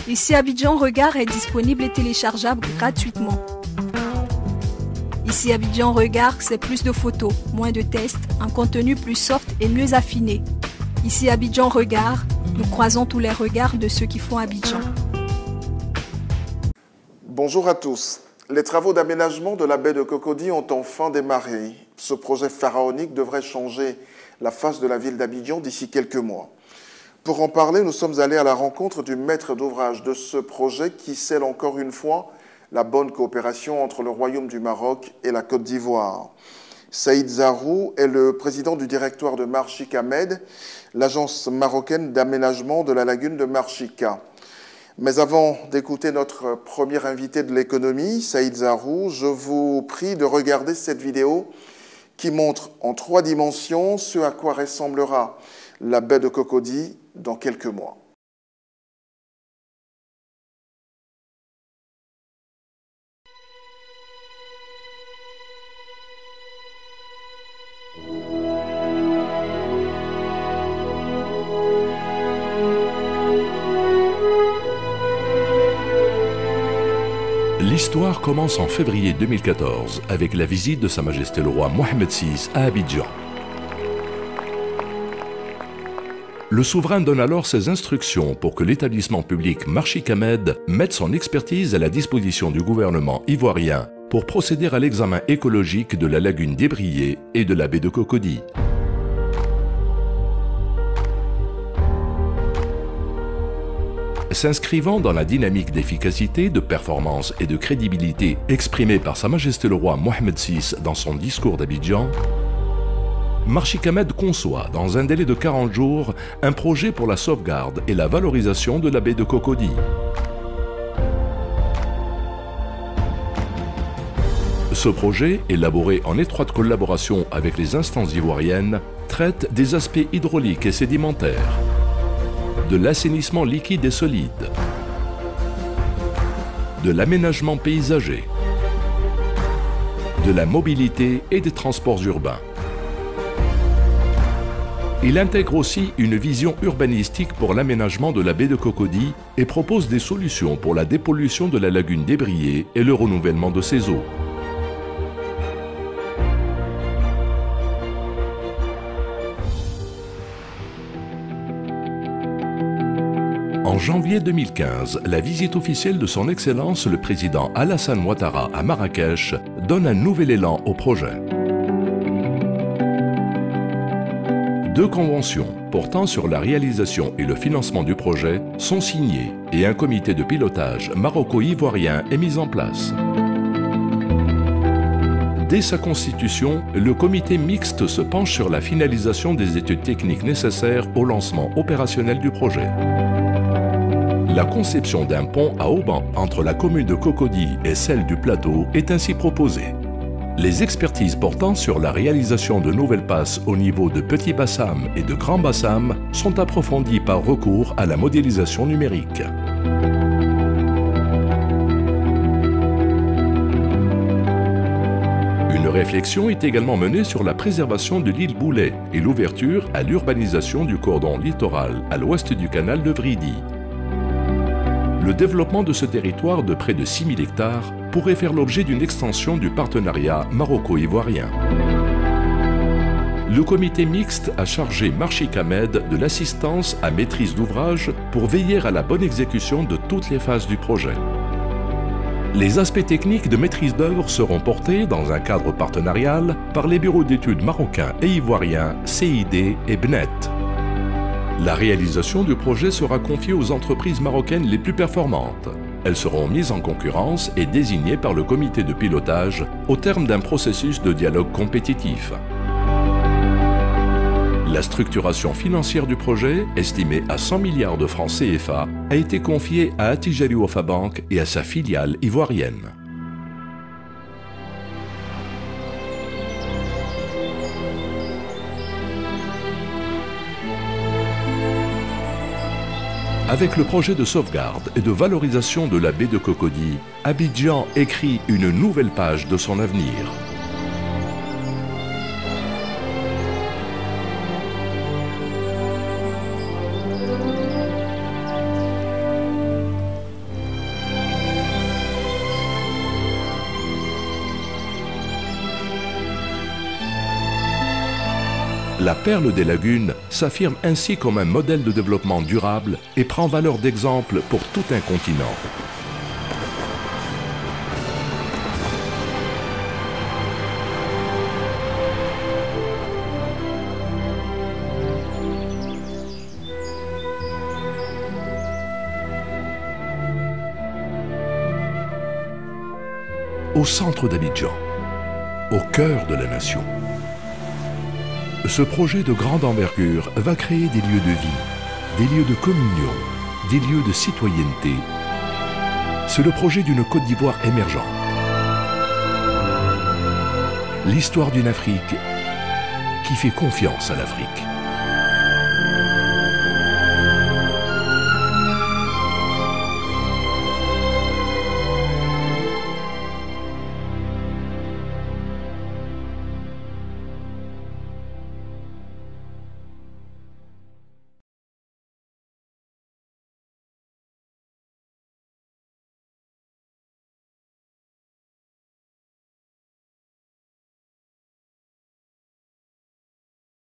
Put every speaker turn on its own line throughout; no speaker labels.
Ici Abidjan Regard est disponible et téléchargeable gratuitement. Ici Abidjan Regard, c'est plus de photos, moins de tests, un contenu plus soft et mieux affiné. Ici Abidjan Regard, nous croisons tous les regards de ceux qui font Abidjan.
Bonjour à tous. Les travaux d'aménagement de la baie de Cocody ont enfin démarré. Ce projet pharaonique devrait changer la face de la ville d'Abidjan d'ici quelques mois. Pour en parler, nous sommes allés à la rencontre du maître d'ouvrage de ce projet qui scelle encore une fois la bonne coopération entre le Royaume du Maroc et la Côte d'Ivoire. Saïd Zarou est le président du directoire de Marchika Med, l'agence marocaine d'aménagement de la lagune de Marchika. Mais avant d'écouter notre premier invité de l'économie, Saïd Zarou, je vous prie de regarder cette vidéo qui montre en 3 dimensions ce à quoi ressemblera la baie de Cocody dans quelques mois.
L'histoire commence en février 2014 avec la visite de Sa Majesté le roi Mohamed VI à Abidjan. Le souverain donne alors ses instructions pour que l'établissement public Marchika Med mette son expertise à la disposition du gouvernement ivoirien pour procéder à l'examen écologique de la lagune d'Ébrié et de la baie de Cocody. S'inscrivant dans la dynamique d'efficacité, de performance et de crédibilité exprimée par Sa Majesté le roi Mohamed VI dans son discours d'Abidjan, Marchika Med conçoit, dans un délai de 40 jours, un projet pour la sauvegarde et la valorisation de la baie de Cocody. Ce projet, élaboré en étroite collaboration avec les instances ivoiriennes, traite des aspects hydrauliques et sédimentaires, de l'assainissement liquide et solide, de l'aménagement paysager, de la mobilité et des transports urbains. Il intègre aussi une vision urbanistique pour l'aménagement de la baie de Cocody et propose des solutions pour la dépollution de la lagune d'Ébrié et le renouvellement de ses eaux. En janvier 2015, la visite officielle de son Excellence le président Alassane Ouattara à Marrakech donne un nouvel élan au projet. 2 conventions portant sur la réalisation et le financement du projet sont signées et un comité de pilotage maroco-ivoirien est mis en place. Dès sa constitution, le comité mixte se penche sur la finalisation des études techniques nécessaires au lancement opérationnel du projet. La conception d'un pont à haubans entre la commune de Cocody et celle du plateau est ainsi proposée. Les expertises portant sur la réalisation de nouvelles passes au niveau de Petit Bassam et de Grand Bassam sont approfondies par recours à la modélisation numérique. Une réflexion est également menée sur la préservation de l'île Boulet et l'ouverture à l'urbanisation du cordon littoral à l'ouest du canal de Vridi. Le développement de ce territoire de près de 6000 hectares pourrait faire l'objet d'une extension du partenariat maroco-ivoirien. Le comité mixte a chargé Marchika Med de l'assistance à maîtrise d'ouvrage pour veiller à la bonne exécution de toutes les phases du projet. Les aspects techniques de maîtrise d'œuvre seront portés dans un cadre partenarial par les bureaux d'études marocains et ivoiriens CID et BNET. La réalisation du projet sera confiée aux entreprises marocaines les plus performantes. Elles seront mises en concurrence et désignées par le comité de pilotage au terme d'un processus de dialogue compétitif. La structuration financière du projet, estimée à 100 milliards de francs CFA, a été confiée à Attijari Wafa Bank et à sa filiale ivoirienne. Avec le projet de sauvegarde et de valorisation de la baie de Cocody, Abidjan écrit une nouvelle page de son avenir. La perle des lagunes s'affirme ainsi comme un modèle de développement durable et prend valeur d'exemple pour tout un continent. Au centre d'Abidjan, au cœur de la nation. Ce projet de grande envergure va créer des lieux de vie, des lieux de communion, des lieux de citoyenneté. C'est le projet d'une Côte d'Ivoire émergente. L'histoire d'une Afrique qui fait confiance à l'Afrique.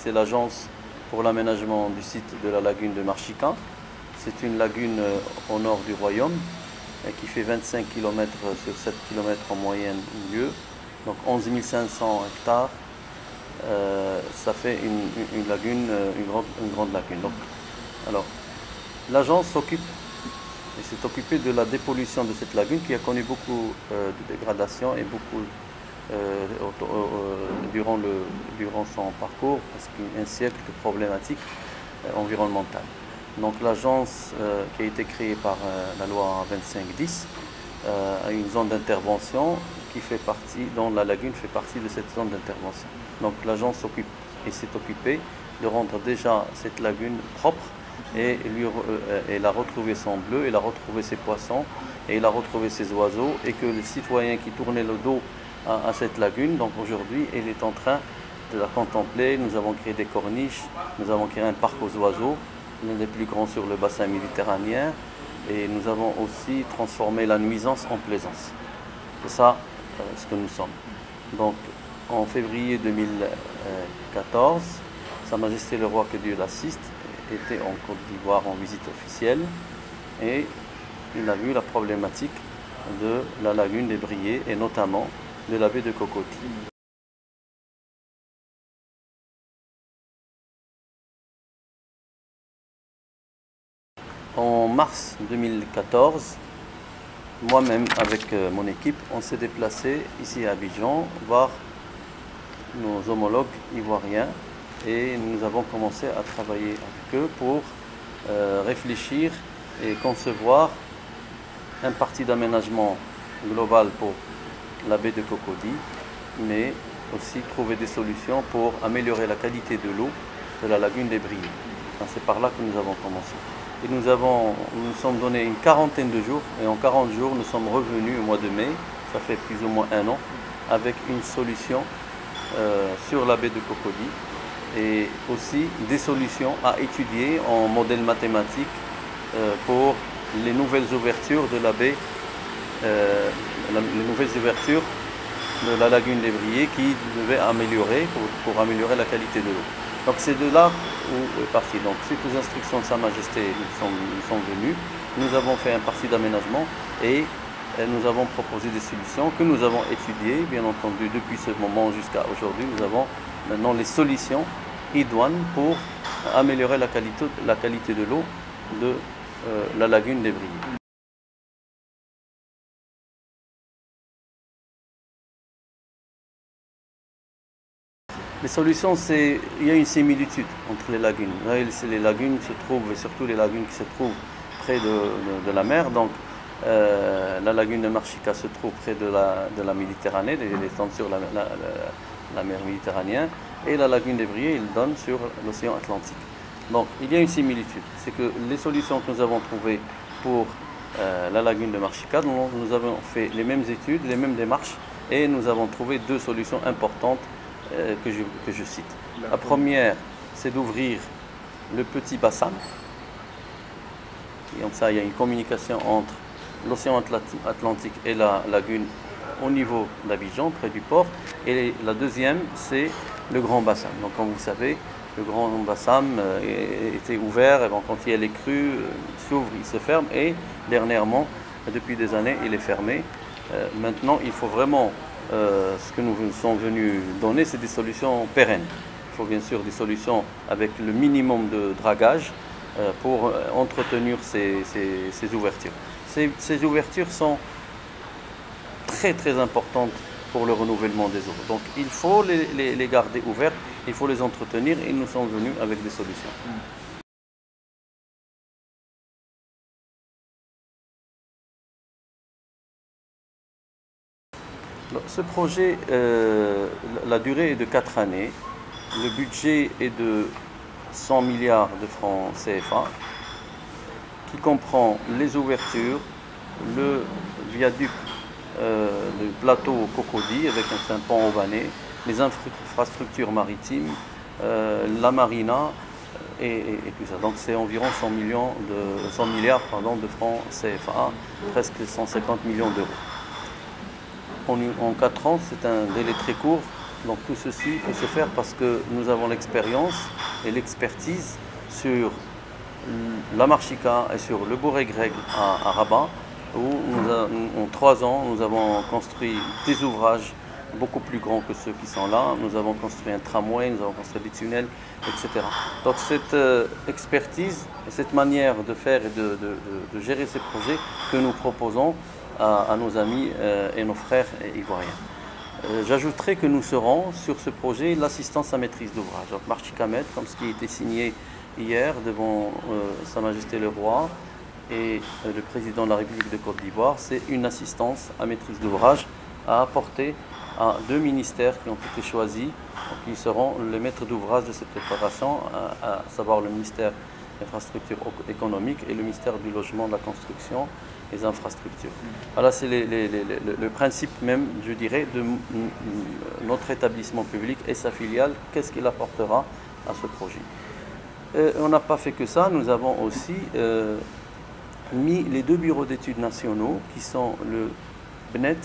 C'est l'agence pour l'aménagement du site de la lagune de Marchika. C'est une lagune au nord du royaume qui fait 25 km sur 7 km en moyenne lieu. Donc 11 500 hectares. Ça fait une lagune, une grande lagune. Donc, alors, l'agence s'occupe et s'est occupée de la dépollution de cette lagune qui a connu beaucoup de dégradation et beaucoup durant son parcours, parce qu'il y a un siècle de problématiques environnementales. Donc l'agence qui a été créée par la loi 2510 a une zone d'intervention qui fait partie, dont la lagune fait partie de cette zone d'intervention. Donc l'agence s'occupe et s'est occupée de rendre déjà cette lagune propre et elle a retrouvé son bleu, elle a retrouvé ses poissons et elle a retrouvé ses oiseaux, et que les citoyens qui tournaient le dos à cette lagune, donc aujourd'hui, elle est en train de la contempler. Nous avons créé des corniches, nous avons créé un parc aux oiseaux, l'un des plus grands sur le bassin méditerranéen, et nous avons aussi transformé la nuisance en plaisance. C'est ça ce que nous sommes. Donc en février 2014, Sa Majesté le Roi, que Dieu l'assiste, était en Côte d'Ivoire en visite officielle, et il a vu la problématique de la lagune des Briers et notamment de la baie de Cocody. En mars 2014, moi-même avec mon équipe, on s'est déplacé ici à Abidjan voir nos homologues ivoiriens, et nous avons commencé à travailler avec eux pour réfléchir et concevoir un parti d'aménagement global pour la baie de Cocody, mais aussi trouver des solutions pour améliorer la qualité de l'eau de la lagune des Briers. C'est par là que nous avons commencé. Et nous sommes donné une quarantaine de jours, et en 40 jours, nous sommes revenus au mois de mai, ça fait plus ou moins un an, avec une solution sur la baie de Cocody, et aussi des solutions à étudier en modèle mathématique pour les nouvelles ouvertures de la baie, les nouvelles ouvertures de la lagune des Briers qui devaient améliorer pour améliorer la qualité de l'eau. Donc c'est de là où est parti. Donc suite aux instructions de Sa Majesté, nous sommes venus, nous avons fait un parti d'aménagement et nous avons proposé des solutions que nous avons étudiées, bien entendu, depuis ce moment jusqu'à aujourd'hui. Nous avons maintenant les solutions idoines pour améliorer la qualité de l'eau de la lagune des Briers. Les solutions, il y a une similitude entre les lagunes. Les lagunes se trouvent, et surtout les lagunes qui se trouvent près de la mer. Donc, la lagune de Marchika se trouve près de la Méditerranée, elle tend sur la mer Méditerranéenne, et la lagune des Briers, il donne sur l'océan Atlantique. Donc, il y a une similitude. C'est que les solutions que nous avons trouvées pour la lagune de Marchika, nous avons fait les mêmes études, les mêmes démarches, et nous avons trouvé deux solutions importantes que je cite. La première, c'est d'ouvrir le petit bassin. Et comme ça, il y a une communication entre l'océan Atlantique et la lagune au niveau d'Abidjan, près du port. Et la deuxième, c'est le grand bassin. Donc, comme vous savez, le grand Bassam était ouvert, et bon, quand il y a les crues, il s'ouvre, il se ferme, et dernièrement, depuis des années, il est fermé. Maintenant, il faut vraiment, ce que nous sommes venus donner, c'est des solutions pérennes. Il faut bien sûr des solutions avec le minimum de dragage pour entretenir ces ouvertures. Ces ouvertures sont très très importantes pour le renouvellement des eaux. Donc il faut les garder ouvertes, il faut les entretenir, et nous sommes venus avec des solutions. Ce projet, la durée est de 4 années. Le budget est de 100 milliards de francs CFA, qui comprend les ouvertures, le viaduc, le plateau Cocody avec un pont aubané, les infrastructures maritimes, la marina et tout ça. Donc c'est environ 100 milliards de francs CFA, presque 150 millions d'euros. En 4 ans, c'est un délai très court. Donc tout ceci peut se faire parce que nous avons l'expérience et l'expertise sur la Marchika et sur le Bourg-Greg à Rabat, où en 3 ans, nous avons construit des ouvrages beaucoup plus grands que ceux qui sont là. Nous avons construit un tramway, nous avons construit des tunnels, etc. Donc cette expertise et cette manière de faire et de gérer ces projets que nous proposons à nos amis et nos frères ivoiriens. J'ajouterai que nous serons sur ce projet l'assistance à maîtrise d'ouvrage. Donc Marchika Med, comme ce qui a été signé hier devant Sa Majesté le Roi et le Président de la République de Côte d'Ivoire, c'est une assistance à maîtrise d'ouvrage à apporter à 2 ministères qui ont été choisis, qui seront les maîtres d'ouvrage de cette opération, à savoir le ministère des Infrastructures économiques et le ministère du Logement, de la Construction et des Infrastructures. Voilà, c'est le principe même, je dirais, de notre établissement public et sa filiale. Qu'est-ce qu'il apportera à ce projet? On n'a pas fait que ça, nous avons aussi mis les 2 bureaux d'études nationaux qui sont le BNET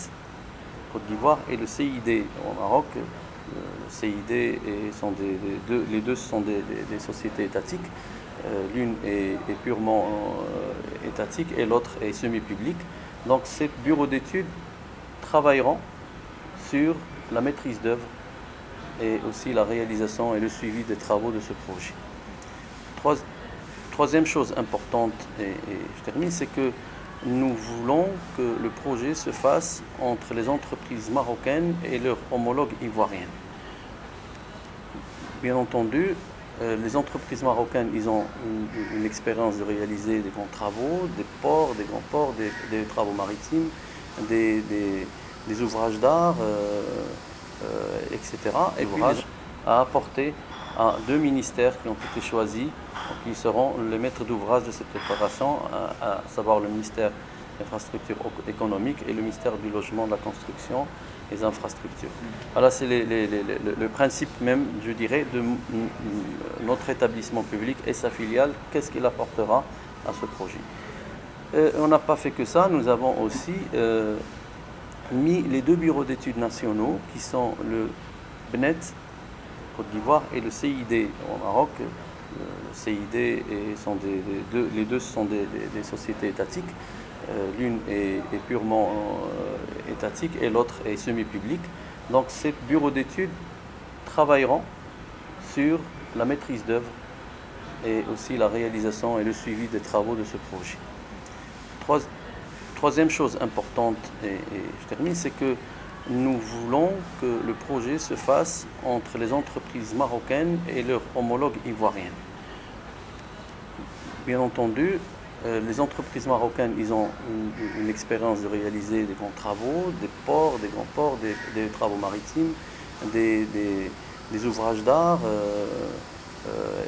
Côte d'Ivoire et le CID au Maroc. Le CID les deux sont des sociétés étatiques. L'une est purement étatique et l'autre est semi-publique. Donc ces bureaux d'études travailleront sur la maîtrise d'œuvre et aussi la réalisation et le suivi des travaux de ce projet. Troisième chose importante, et je termine, c'est que nous voulons que le projet se fasse entre les entreprises marocaines et leurs homologues ivoiriennes. Bien entendu, les entreprises marocaines, ils ont une expérience de réaliser des grands travaux, des ports, des grands ports, des travaux maritimes, des ouvrages d'art, etc. Et puis à apporter à 2 ministères qui ont été choisis, qui seront les maîtres d'ouvrage de cette opération, à savoir le ministère des Infrastructures économiques et le ministère du Logement, de la Construction et des Infrastructures. Voilà, c'est le principe même, je dirais, de notre établissement public et sa filiale. Qu'est-ce qu'il apportera à ce projet? On n'a pas fait que ça, nous avons aussi mis les 2 bureaux d'études nationaux qui sont le BNET Côte d'Ivoire et le CID au Maroc. Le CID les deux sont des sociétés étatiques. L'une est purement étatique et l'autre est semi-publique. Donc ces bureaux d'études travailleront sur la maîtrise d'œuvre et aussi la réalisation et le suivi des travaux de ce projet. Troisième chose importante, et je termine, c'est que nous voulons que le projet se fasse entre les entreprises marocaines et leurs homologues ivoiriennes. Bien entendu, les entreprises marocaines, ils ont une expérience de réaliser des grands travaux, des ports, des travaux maritimes, des ouvrages d'art,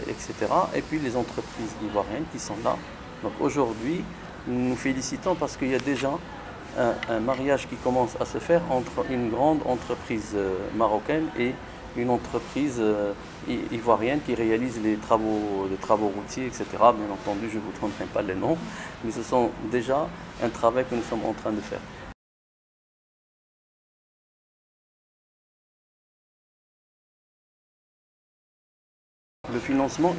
etc. Et puis les entreprises ivoiriennes qui sont là. Donc aujourd'hui, nous nous félicitons parce qu'il y a déjà un mariage qui commence à se faire entre une grande entreprise marocaine et une entreprise ivoirienne qui réalise les travaux routiers, etc. Bien entendu, je ne vous donnerai pas les noms, mais ce sont déjà un travail que nous sommes en train de faire. le financement,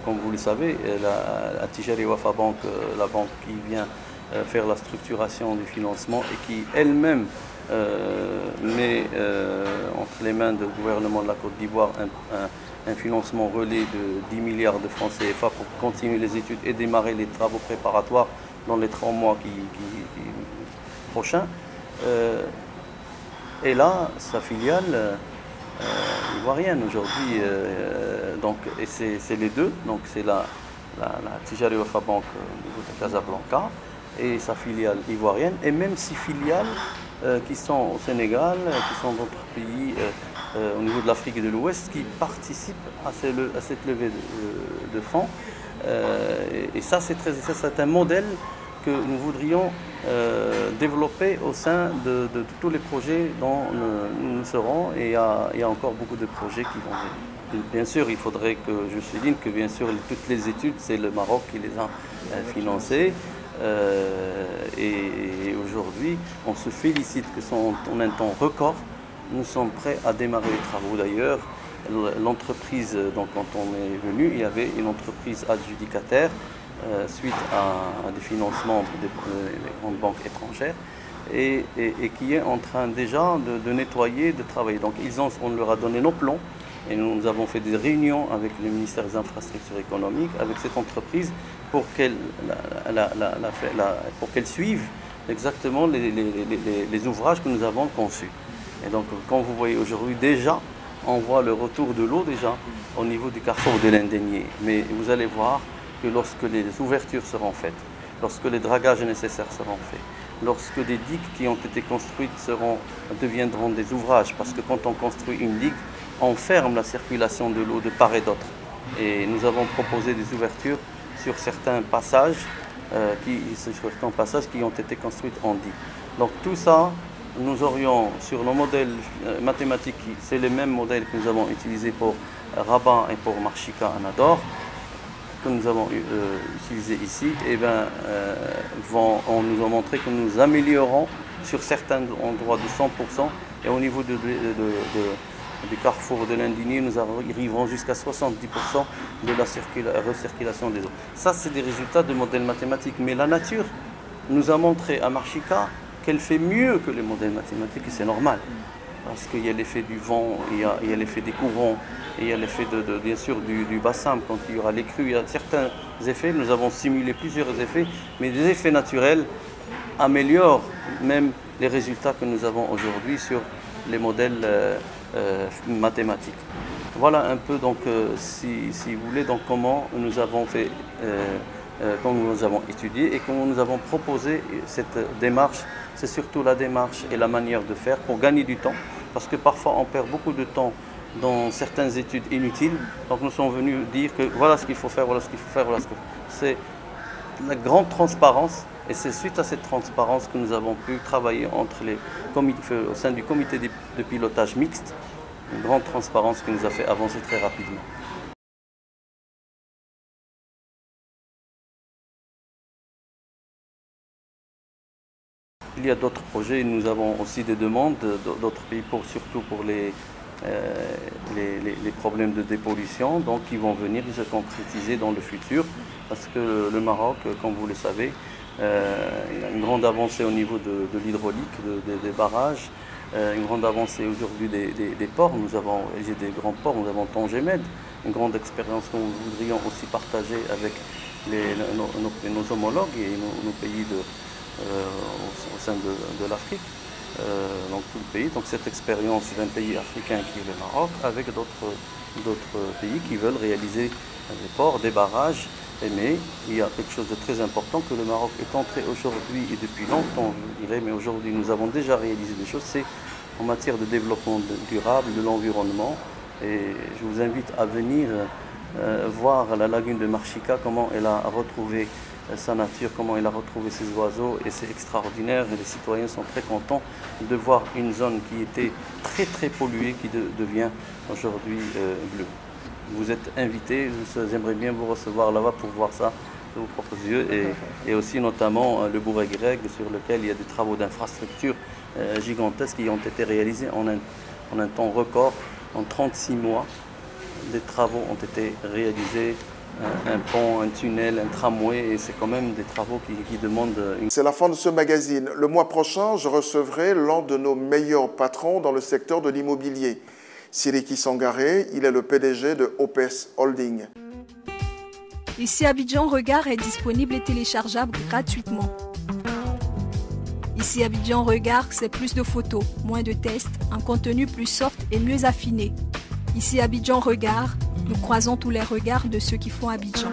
comme vous le savez, la Tijari Wafa Bank, la banque qui vient faire la structuration du financement et qui elle-même met entre les mains du gouvernement de la Côte d'Ivoire un financement relais de 10 milliards de francs CFA pour continuer les études et démarrer les travaux préparatoires dans les 3 mois prochains. Et là, sa filiale ivoirienne aujourd'hui, et c'est les deux, donc c'est la Tijari Wafa Bank au niveau de Casablanca et sa filiale ivoirienne, et même 6 filiales qui sont au Sénégal, qui sont dans d'autres pays au niveau de l'Afrique et de l'Ouest, qui participent à cette levée de fonds. Et ça, c'est un modèle que nous voudrions développer au sein de tous les projets dont nous serons, et il y a encore beaucoup de projets qui vont venir. Bien sûr, il faudrait que je souligne que bien sûr toutes les études, c'est le Maroc qui les a financées. Et aujourd'hui, on se félicite que en un temps record, nous sommes prêts à démarrer les travaux. D'ailleurs, l'entreprise, donc quand on est venu, il y avait une entreprise adjudicataire suite à des financements des grandes banques étrangères et qui est en train déjà de nettoyer, de travailler. Donc on leur a donné nos plans et nous avons fait des réunions avec le ministère des Infrastructures économiques, avec cette entreprise pour qu'elle suive exactement les ouvrages que nous avons conçus. Et donc quand vous voyez aujourd'hui déjà, on voit le retour de l'eau déjà au niveau du carrefour de l'Indénié. Mais vous allez voir que lorsque les ouvertures seront faites, lorsque les dragages nécessaires seront faits, lorsque des digues qui ont été construites deviendront des ouvrages, parce que quand on construit une digue, on ferme la circulation de l'eau de part et d'autre. Et nous avons proposé des ouvertures sur certains passages qui ont été construits en digue. Donc tout ça, nous aurions sur nos modèles mathématiques, c'est les mêmes modèles que nous avons utilisés pour Rabat et pour Marchika Anador, que nous avons utilisé ici, et on nous a montré que nous améliorons sur certains endroits de 100%, et au niveau du carrefour de l'Indigné, nous arriverons jusqu'à 70% de la recirculation des eaux. Ça, c'est des résultats de modèles mathématiques, mais la nature nous a montré à Marchika qu'elle fait mieux que les modèles mathématiques, et c'est normal. Parce qu'il y a l'effet du vent, il y a l'effet des courants, et il y a l'effet bien sûr du bassin quand il y aura les crues. Il y a certains effets, nous avons simulé plusieurs effets, mais des effets naturels améliorent même les résultats que nous avons aujourd'hui sur les modèles mathématiques. Voilà un peu donc, si vous voulez, donc, comment nous avons fait, comment nous avons étudié et comment nous avons proposé cette démarche. C'est surtout la démarche et la manière de faire pour gagner du temps, parce que parfois on perd beaucoup de temps dans certaines études inutiles. Donc nous sommes venus dire que voilà ce qu'il faut faire, voilà ce qu'il faut faire, voilà ce qu'il faut faire. C'est la grande transparence, et c'est suite à cette transparence que nous avons pu travailler au sein du comité de pilotage mixte, une grande transparence qui nous a fait avancer très rapidement. Il y a d'autres projets, nous avons aussi des demandes d'autres pays, surtout pour les problèmes de dépollution, donc qui vont venir se concrétiser dans le futur, parce que le Maroc, comme vous le savez, il y a une grande avancée au niveau de l'hydraulique, des barrages, une grande avancée aujourd'hui des ports. Nous avons des grands ports, nous avons Tanger-Med, une grande expérience que nous voudrions aussi partager avec nos homologues et nos pays au sein de l'Afrique, donc tout le pays. Donc cette expérience d'un pays africain qui est le Maroc, avec d'autres pays qui veulent réaliser des ports, des barrages. Mais il y a quelque chose de très important que le Maroc est entré aujourd'hui, et depuis longtemps je dirais, mais aujourd'hui nous avons déjà réalisé des choses, c'est en matière de développement durable, de l'environnement. Et je vous invite à venir voir la lagune de Marchika, comment elle a retrouvé sa nature, comment elle a retrouvé ses oiseaux, et c'est extraordinaire, et les citoyens sont très contents de voir une zone qui était très très polluée, qui devient aujourd'hui bleue. Vous êtes invités, j'aimerais bien vous recevoir là-bas pour voir ça de vos propres yeux, et aussi notamment le Bourg-Greg, sur lequel il y a des travaux d'infrastructure gigantesques qui ont été réalisés en un temps record, en 36 mois. des travaux ont été réalisés, un pont, un tunnel, un tramway, et c'est quand même des travaux qui demandent une...
C'est la fin de ce magazine. Le mois prochain, je recevrai l'un de nos meilleurs patrons dans le secteur de l'immobilier. Siriki Sangaré, il est le PDG de OPS Holding.
Ici Abidjan Regard est disponible et téléchargeable gratuitement. Ici Abidjan Regard, c'est plus de photos, moins de tests, un contenu plus soft et mieux affiné. Ici Abidjan Regard, nous croisons tous les regards de ceux qui font Abidjan.